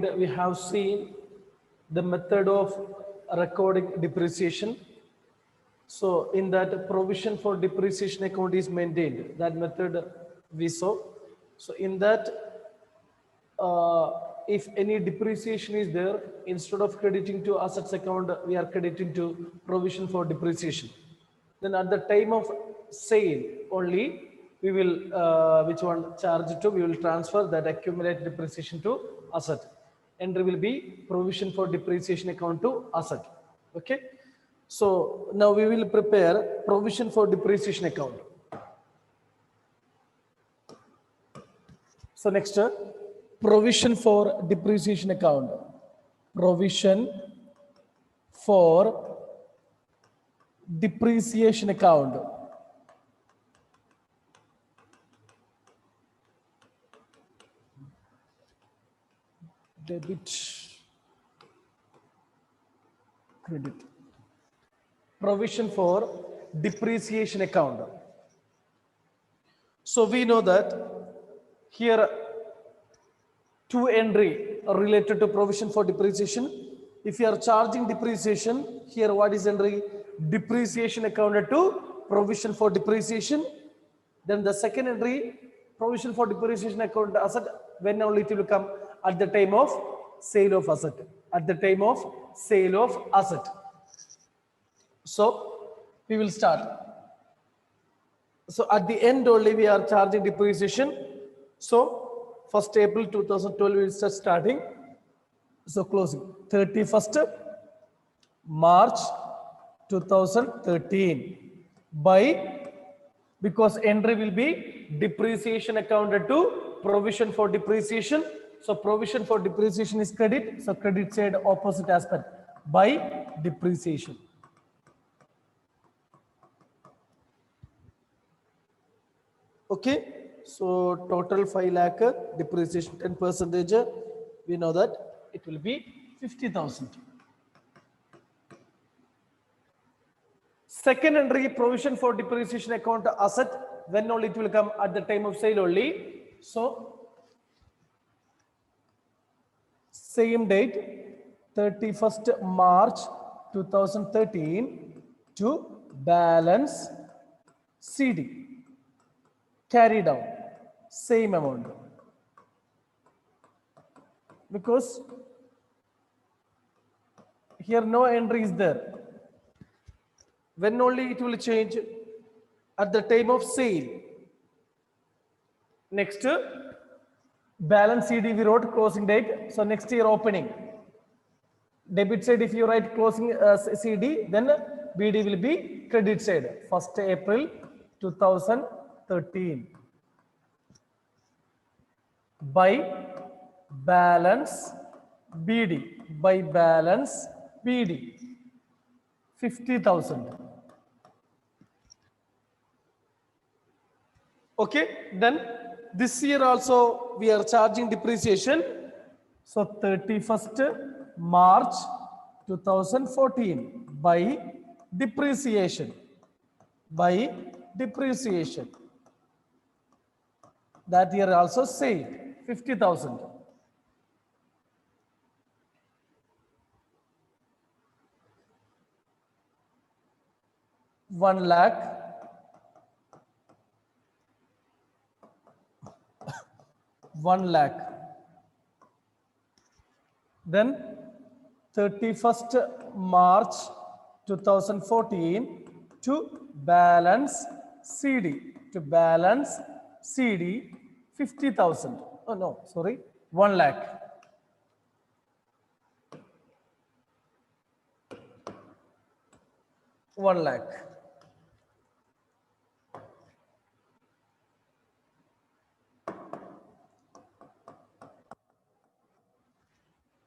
we have seen the method of recording depreciation. So in that, provision for depreciation account is maintained. That method we saw. So in that, if any depreciation is there, instead of crediting to assets account, we are crediting to provision for depreciation. Then at the time of sale only, we will, which one charge to, we will transfer that accumulated depreciation to asset. Entry will be provision for depreciation account to asset. Okay. So now we will prepare provision for depreciation account. So next, provision for depreciation account. Provision for depreciation account. Debit, credit. Provision for depreciation account. So we know that here two entry are related to provision for depreciation. If you are charging depreciation, here what is entry? Depreciation accounted to provision for depreciation. Then the second entry, provision for depreciation account asset, when only it will come? At the time of sale of asset. At the time of sale of asset. So we will start. So at the end only we are charging depreciation. So 1st April 2012 we will start starting. So closing 31st March 2013 by, because entry will be depreciation accounted to provision for depreciation. So provision for depreciation is credit. So credit side opposite aspect by depreciation. Okay. So total 5 lakh, depreciation 10%. We know that it will be 50,000. Second entry, provision for depreciation account asset, when only it will come? At the time of sale only. So same date, 31st March 2013 to balance CD. Carry down same amount, because here no entry is there. When only it will change? At the time of sale. Next, balance CD we wrote closing date. So next year opening. Debit side, if you write closing CD, then BD will be credit side. 1st April 2013 by balance BD. By balance BD 50,000. Okay. Then this year also we are charging depreciation. So 31st March 2014 by depreciation. By depreciation. That year also same 50,000. One lakh, 1 lakh. Then 31st March 2014 to balance CD. To balance CD 50,000. Oh no, sorry, 1 lakh. One lakh.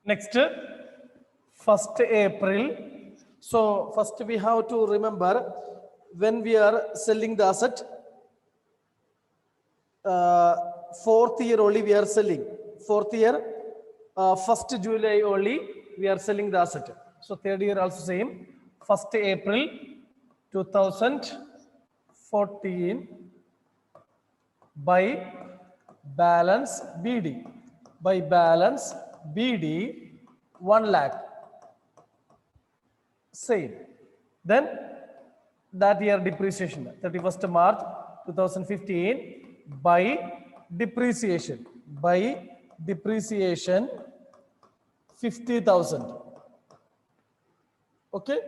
Next, 1st April. So first we have to remember, when we are selling the asset, 4th year only we are selling. 4th year, 1st July only we are selling the asset. So 3rd year also same. 1st April 2014 by balance BD. By balance BD 1 lakh. Same. Then that year depreciation 31st March 2015 by depreciation 50,000. Okay,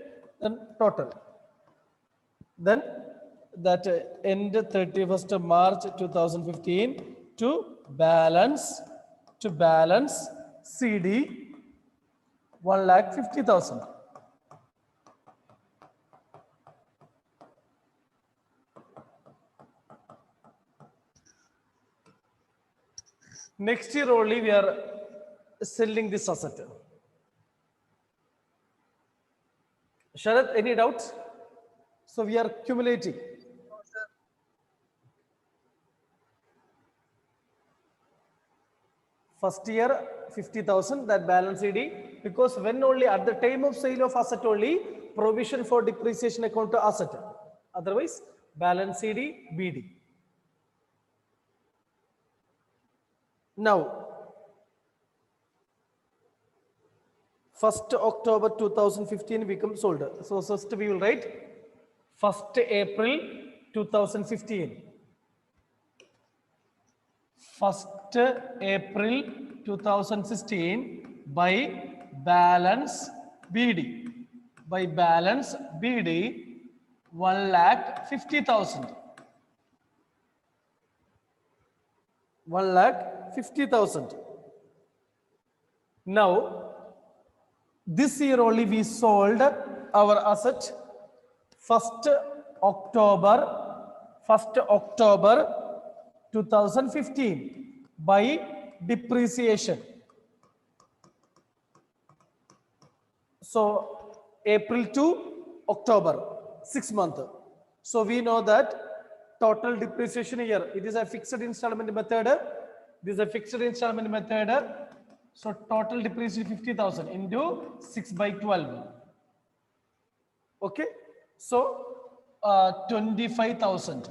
then total. Then that end 31st March 2015 to balance CD 1,50,000. Next year only we are selling this asset. Sharath, any doubts? So we are accumulating. First year 50,000, that balance CD, because when only at the time of sale of asset only provision for depreciation account to asset. Otherwise balance CD BD. Now 1st October 2015 become sold. So first we will write 1st April 2015. 1st April 2016 by balance BD. By balance BD 1,50,000. 1,50,000. Now this year only we sold our asset 1st October 2015 by depreciation. So April to October, 6 months. So we know that total depreciation here, it is a fixed installment method. This is a fixed installment method. So total depreciation 50,000 into 6 by 12. Okay. So 25,000.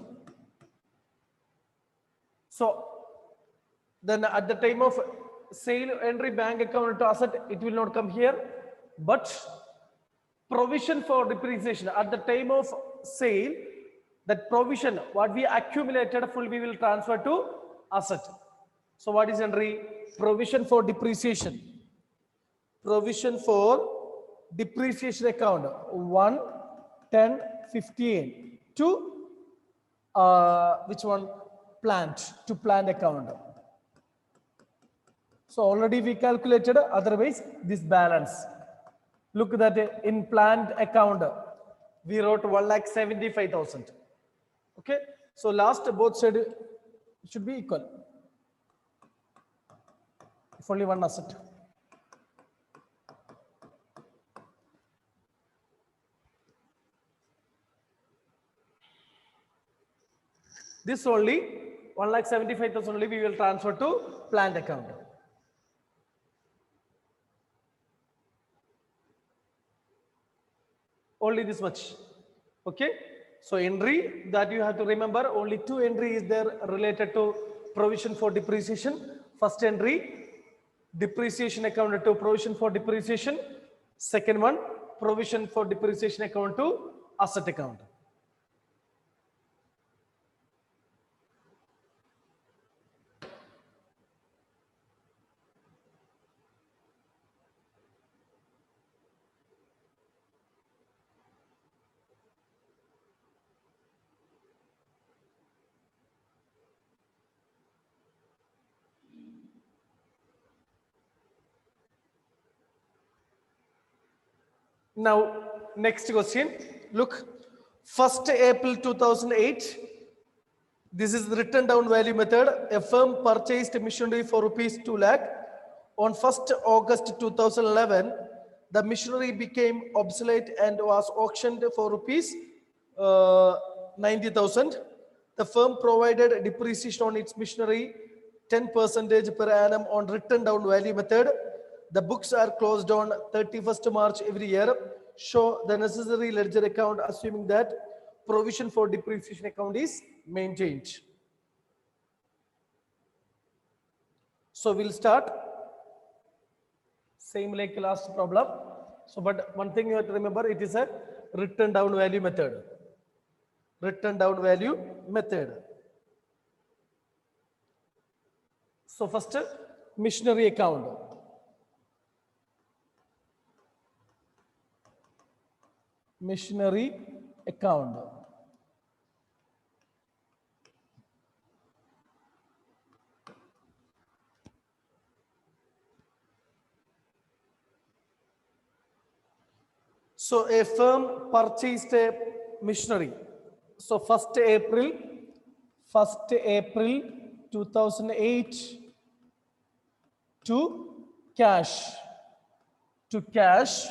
So then at the time of sale entry bank account to asset, it will not come here, but provision for depreciation at the time of sale, that provision what we accumulated full we will transfer to asset. So what is entry? Provision for depreciation. Provision for depreciation account 1, 10, 15 to which one? Plant, to plant account. So already we calculated, otherwise this balance. Look that in plant account we wrote 1,75,000. Okay, so last both side should be equal. If only one asset. This only 1,75,000 only we will transfer to plant account. Only this much. Okay. So entry that you have to remember, only two entry is there related to provision for depreciation. First entry, depreciation account to provision for depreciation. Second one, provision for depreciation account to asset account. Now, next question. Look, 1st April 2008. This is the written down value method. A firm purchased machinery for rupees 2 lakh. On 1st August 2011, the machinery became obsolete and was auctioned for rupees 90,000. The firm provided depreciation on its machinery 10% per annum on written down value method. The books are closed on 31st March every year. Show the necessary ledger account assuming that provision for depreciation account is maintained. So we'll start. Same like last problem. So, but one thing you have to remember, it is a written down value method. Written down value method. So first, missionary account. Missionary account. So a firm purchased a missionary. So 1st April 2008 to cash, to cash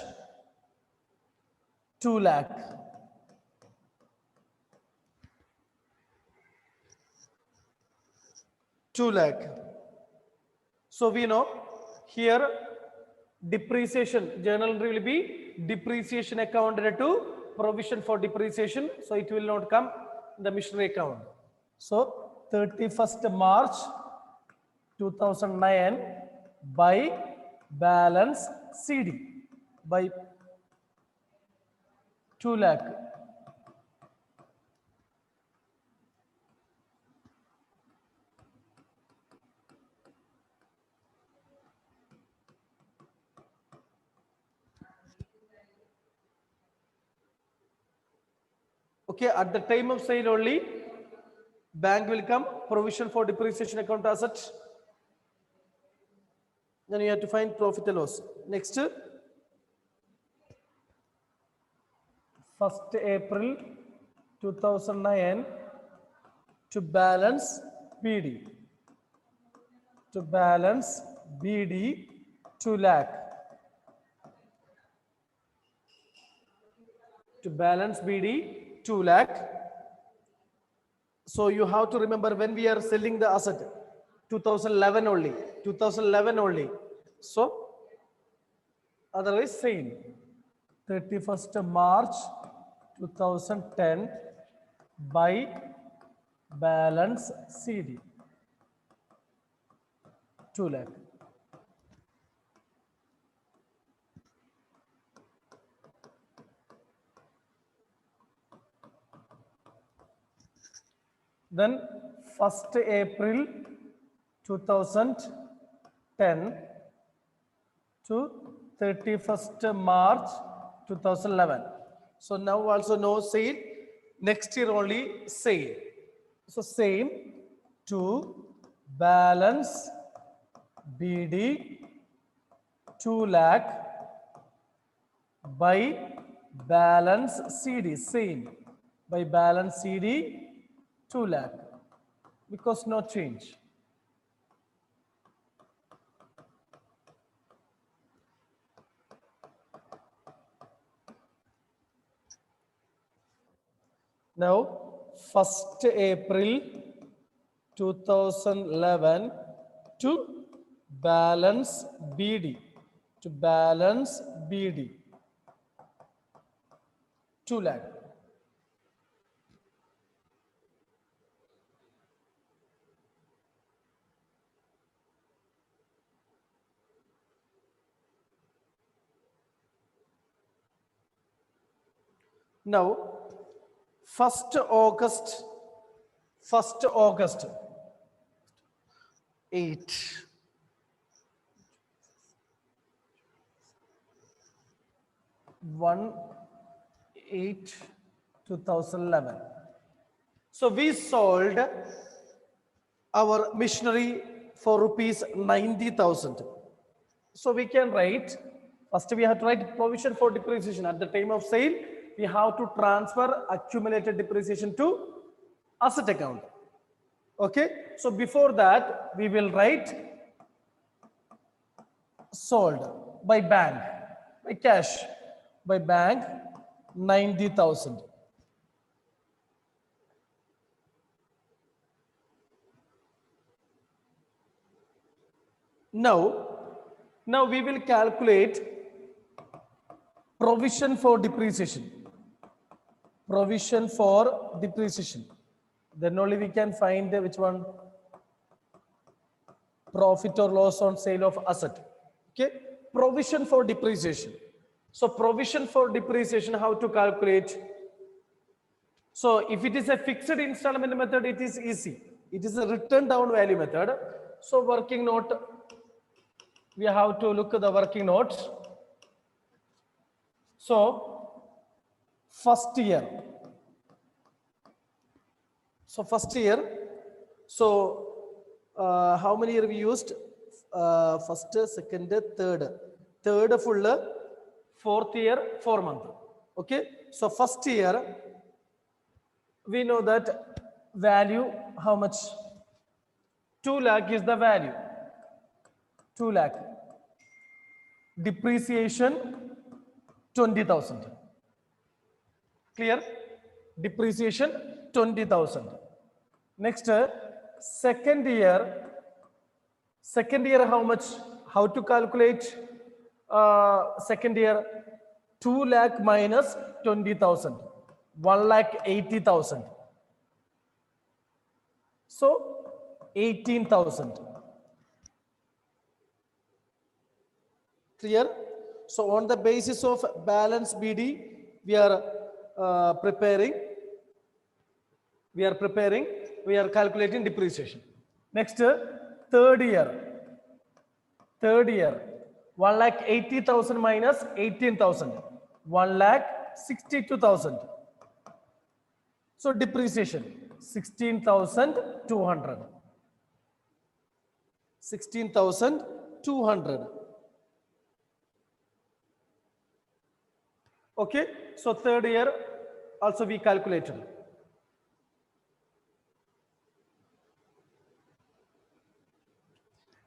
2 lakh. 2 lakh. So we know here depreciation, journal entry will be depreciation accounted to provision for depreciation. So it will not come in the missionary account. So 31st March 2009 by balance CD by 2 lakh. Okay, at the time of sale only, bank will come, provision for depreciation account asset. Then you have to find profit and loss. Next, 1st April 2009 to balance BD. To balance BD 2 lakh. To balance BD 2 lakh. So you have to remember when we are selling the asset, 2011 only, 2011 only. So otherwise same, 31st March 2010 by balance CD, 2 lakh. Then 1st April 2010 to 31st March 2011. So now also no sale. Next year only sale. So same to balance BD 2 lakh by balance CD, same by balance CD 2 lakh, because no change. Now 1st April 2011 to balance BD, to balance BD 2 lakh. Now 1st August 8 1/8/2011. So we sold our machinery for rupees 90,000. So we can write, first we have to write provision for depreciation. At the time of sale, we have to transfer accumulated depreciation to asset account. Okay, so before that, we will write sold by bank, by cash, by bank 90,000. Now we will calculate provision for depreciation. Provision for depreciation. Then only we can find which one, profit or loss on sale of asset. Okay. provision for depreciation. So provision for depreciation, how to calculate? So if it is a fixed installment method, it is easy. It is a written down value method. So working note, we have to look at the working notes. So first year. So first year. So how many year we used? First, second, third. Third full, fourth year, 4 month. Okay. So first year, we know that value, how much? 2 lakh is the value. 2 lakh. Depreciation, 20,000. Clear? Depreciation, 20,000. Next, second year, how much? How to calculate second year? 2 lakh minus 20,000. 1,80,000. So 18,000. Clear? So on the basis of balance BD, we are preparing. We are calculating depreciation. Next, third year. 1,80,000 minus 18,000. 1,62,000. So depreciation, 16,200. 16,200. Okay, so third year also we calculated.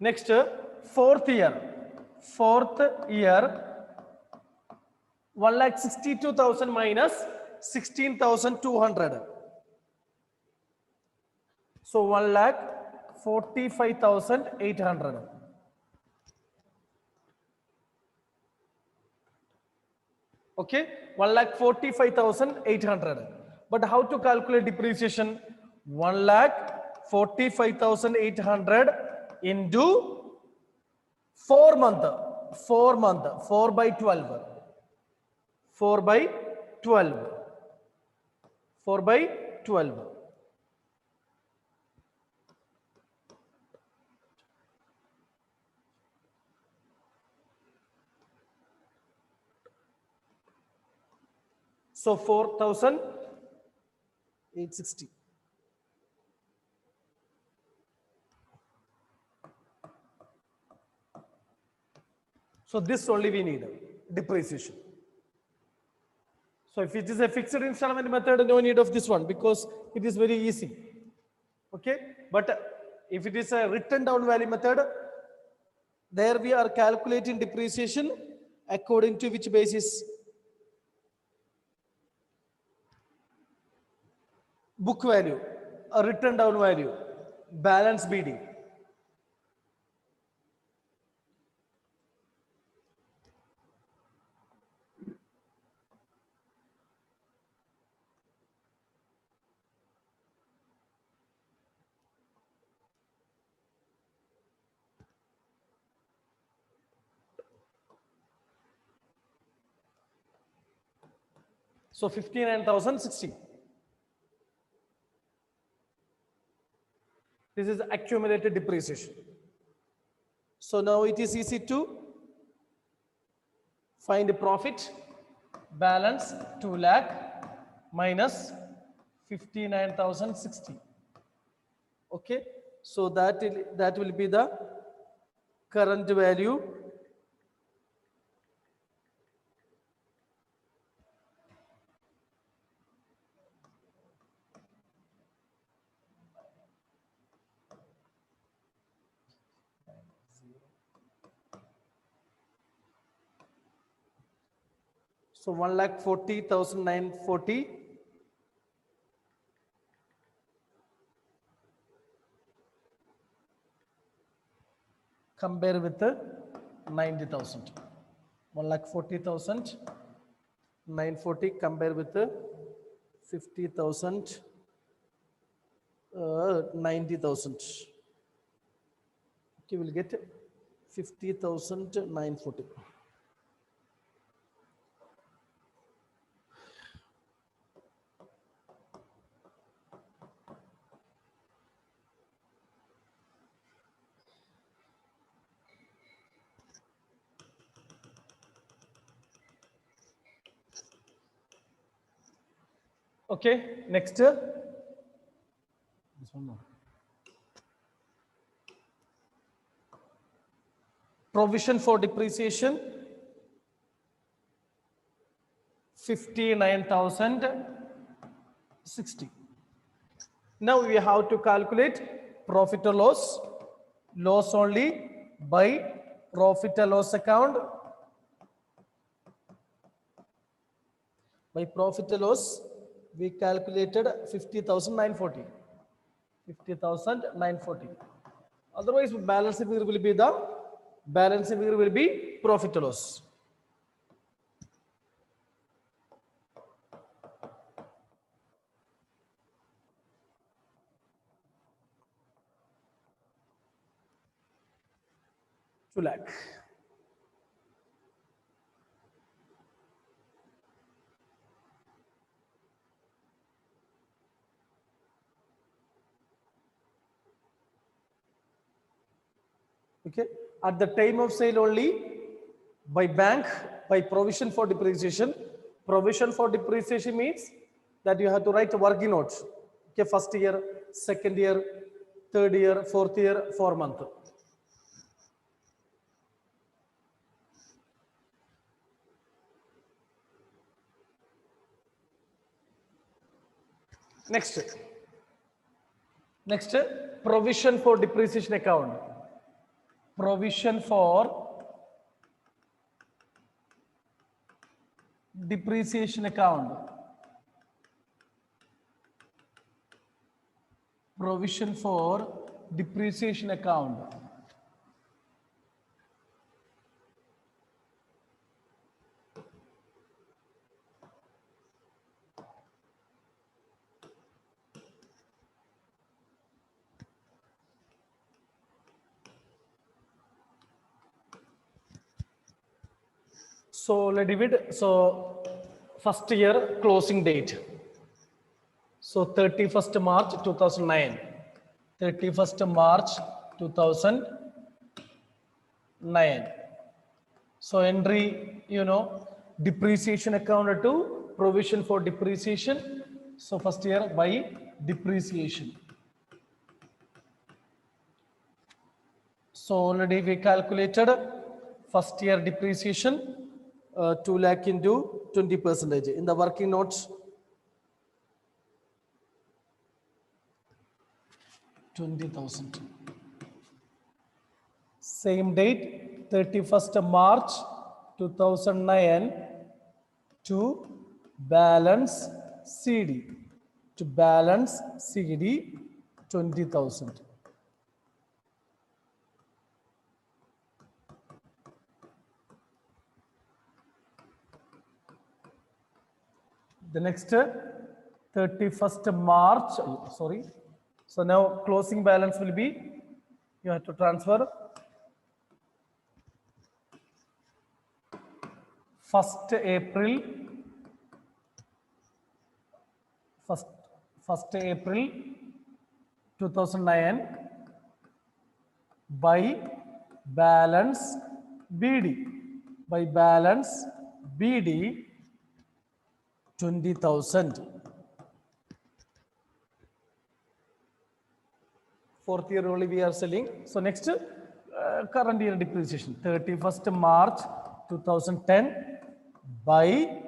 Next, fourth year. 1,62,000 minus 16,200. So 1,45,800. Okay, 1,45,800. But how to calculate depreciation? 1,45,800 into 4 month. 4 month. 4 by 12. 4 by 12. 4 by 12. So 4,860. So this only we need, depreciation. So if it is a fixed installment method, no need of this one because it is very easy. Okay, but if it is a written down value method, there we are calculating depreciation according to which basis? Book value, a written down value, balance BD. So 59,060. This is accumulated depreciation. So now it is easy to find a profit. Balance 2 lakh minus 59,060. Okay, so that will be the current value. So 1,40,940 compare with 90,000. 1,40,940 compare with 50,000, 90,000. Okay, we'll get 50,940. Okay, next. This one more. Provision for depreciation 59,060. Now we have to calculate profit or loss, loss only by profit or loss account. By profit or loss, we calculated 50,940. 50,940. Otherwise, balancing figure will be the balancing figure will be profit or loss. Two lakh. Okay. At the time of sale only, by bank, by provision for depreciation. Provision for depreciation means that you have to write a working note. Okay, first year, second year, third year, fourth year, 4 month. Next, provision for depreciation account. Provision for depreciation account. Provision for depreciation account. So let's divide. So first year closing date. So 31st March 2009. 31st March 2009. So entry, depreciation account to provision for depreciation. So first year by depreciation. So already we calculated first year depreciation 2 lakh into 20%. In the working notes, 20,000. Same date, 31st March 2009 to balance CD. To balance CD, 20,000. The next 31st March, sorry. So now closing balance will be, you have to transfer 1st April, 1st April 2009 by balance BD. By balance BD 20,000. Fourth year only we are selling. So next current year depreciation 31st March 2010 by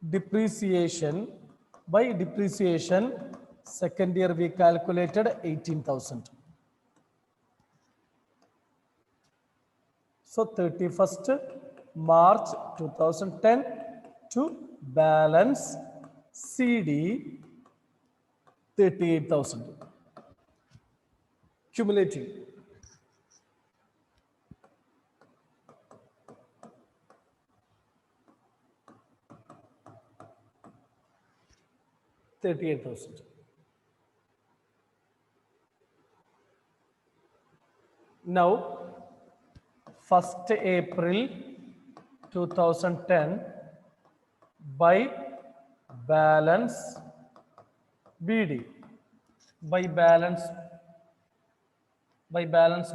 depreciation. By depreciation second year we calculated 18,000. So 31st March 2010 to balance CD 38,000. Cumulative. $38,000. Now 1st April 2010 by balance BD by balance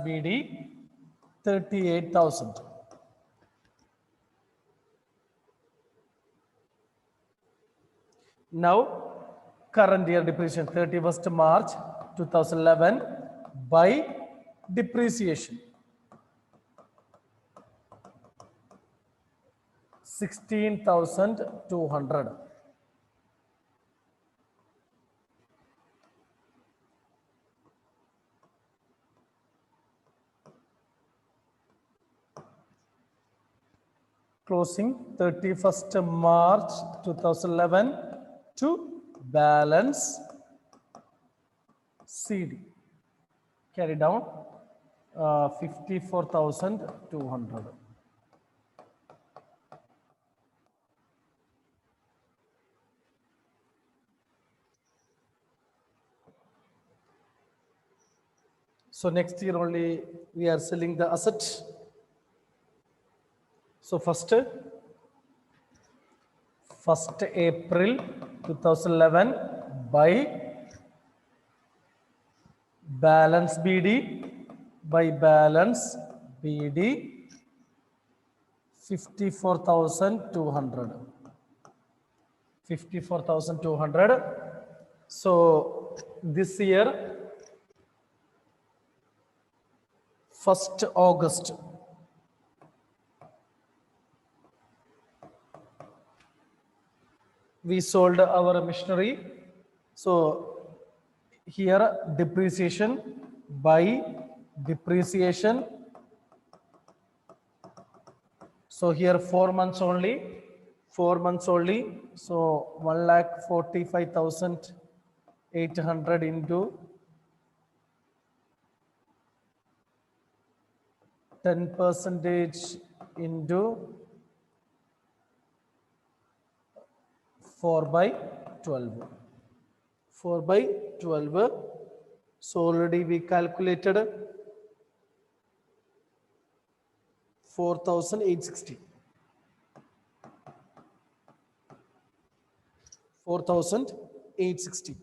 BD 38,000. Now current year depreciation 31st March 2011 by depreciation 16,200. Closing 31st March 2011 to balance CD. Carry down 54,200. So next year only we are selling the asset. So first April 2011 by balance BD by balance BD 54,200. 54,200. So this year 1st August we sold our machinery. So here depreciation by depreciation. So here 4 months only. 4 months only. So 1,45,800 into 10% into 4 by 12. 4 by 12. So already we calculated 4,860. 4,860.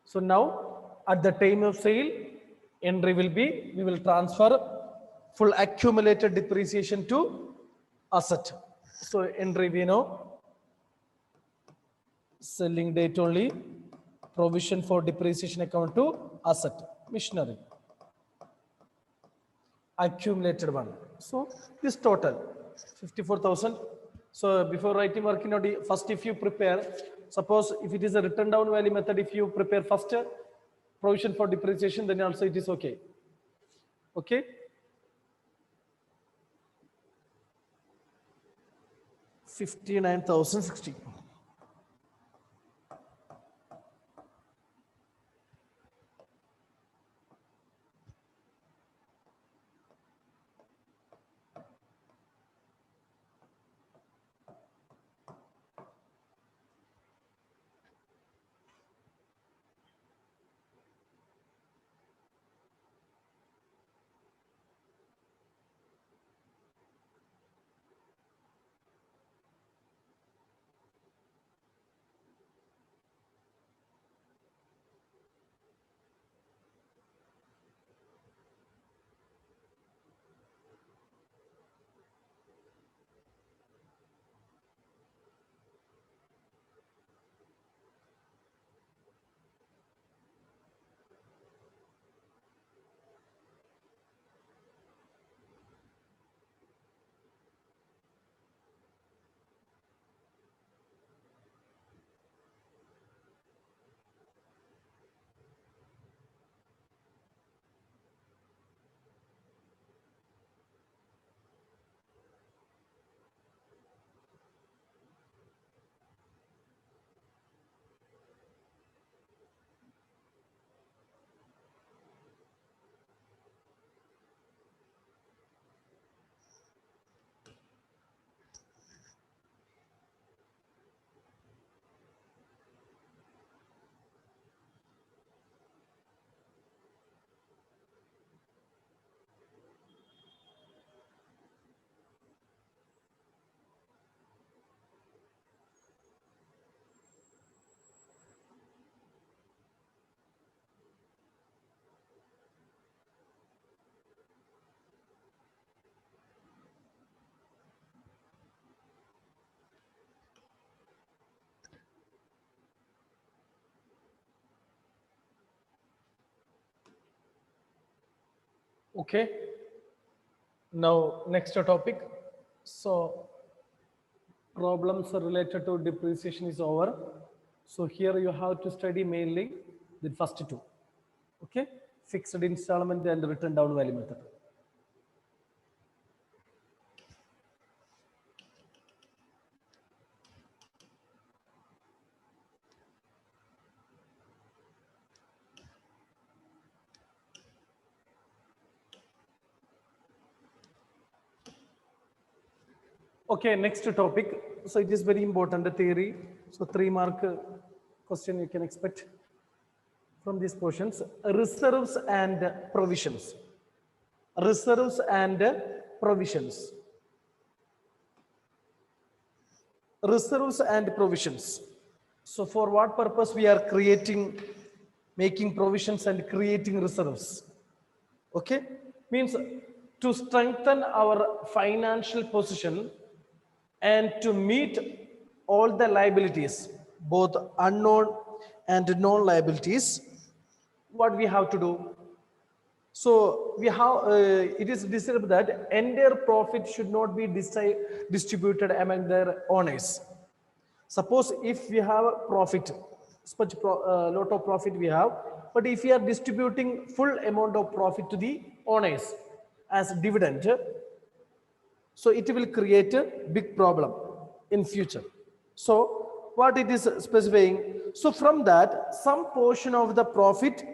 So now at the time of sale, entry will be, we will transfer full accumulated depreciation to asset. So entry we know, selling date only, provision for depreciation account to asset, machinery, accumulated one. So this total 54,000. So before writing working out, first if you prepare, suppose if it is a written down value method, if you prepare first provision for depreciation, then also it is okay. Okay. 59,060. Okay. Now, next topic. So, problems related to depreciation is over. So, here you have to study mainly the first two. Okay. Fixed installment and written down value method. Okay, next topic. So it is very important, the theory. So 3 mark question you can expect from these portions. Reserves and provisions. Reserves and provisions. Reserves and provisions. So for what purpose we are making provisions and creating reserves? Okay, means to strengthen our financial position and to meet all the liabilities, both unknown and known liabilities. What we have to do? So we have it is decided that entire profit should not be distributed among their owners. Suppose if we have a profit, such lot of profit we have, but if we are distributing full amount of profit to the owners as dividend, so it will create a big problem in future. So what it is specifying, so from that some portion of the profit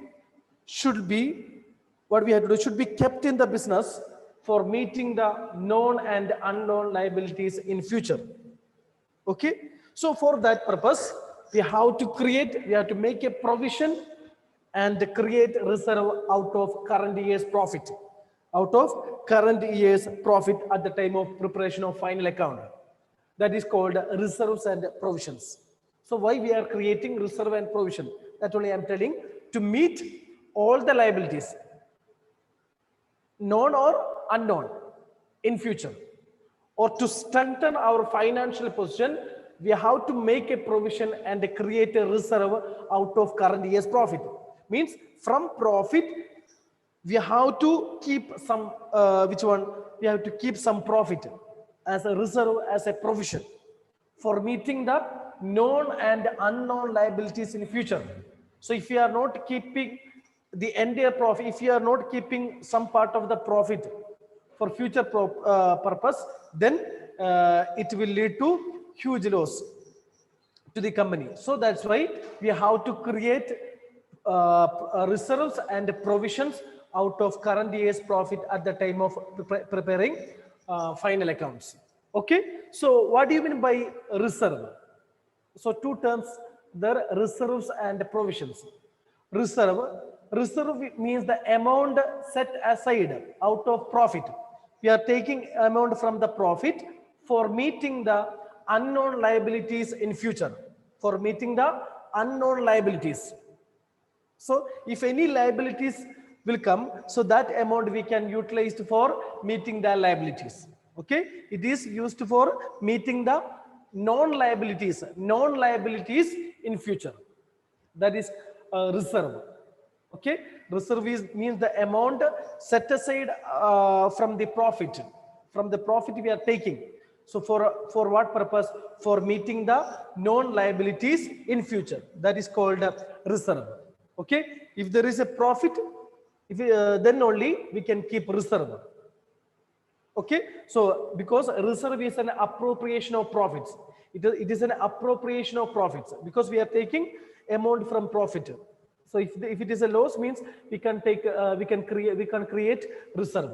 should be, what we have to do, should be kept in the business for meeting the known and unknown liabilities in future. Okay, so for that purpose we have to make a provision and create reserve out of current year's profit, at the time of preparation of final account. That is called reserves and provisions. So why we are creating reserve and provision? That only I am telling, to meet all the liabilities, known or unknown, in future, or to strengthen our financial position, we have to make a provision and create a reserve out of current year's profit. Means from profit we have to keep some we have to keep some profit as a reserve, as a provision for meeting the known and unknown liabilities in future. So if you are not keeping the entire profit, if you are not keeping some part of the profit for future purpose, then it will lead to huge loss to the company. So that's why we have to create reserves and provisions out of current year's profit at the time of preparing final accounts. Okay, so what do you mean by reserve? So two terms there, reserves and provisions. Reserve means the amount set aside out of profit. We are taking amount from the profit for meeting the unknown liabilities in future, for meeting the unknown liabilities. So if any liabilities will come, so that amount we can utilize for meeting the liabilities. Okay, it is used for meeting the known liabilities in future. That is reserve. Okay, reserve means the amount set aside from the profit we are taking. So for what purpose? For meeting the known liabilities in future. That is called reserve. Okay, if there is a profit, if then only we can keep reserve. Okay, so because reserve is an appropriation of profits, it is an appropriation of profits because we are taking amount from profit. So if it is a loss, means we can create reserve.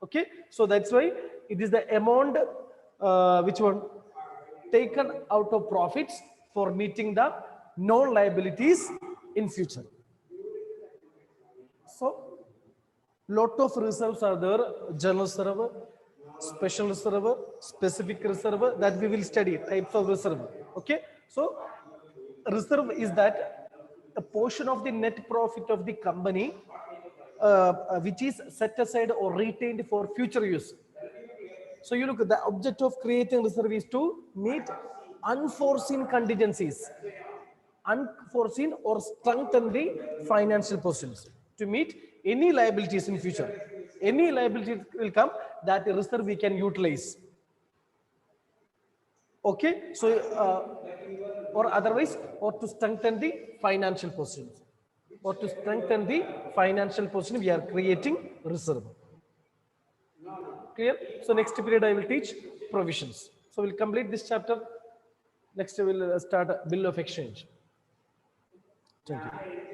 Okay, so that's why it is the amount which one taken out of profits for meeting the known liabilities in future. So lot of reserves are there: general reserve, special reserve, specific reserve, that we will study types of reserve. Okay, so reserve is that a portion of the net profit of the company which is set aside or retained for future use. So you look at the object of creating reserve is to meet unforeseen contingencies, unforeseen or strengthen the financial positions, to meet any liabilities in future. any liability will come, that reserve we can utilize. Okay, so or otherwise, or to strengthen the financial position, or to strengthen the financial position, we are creating reserve. Clear? So next period I will teach provisions. So we'll complete this chapter. Next we will start bill of exchange. Thank you.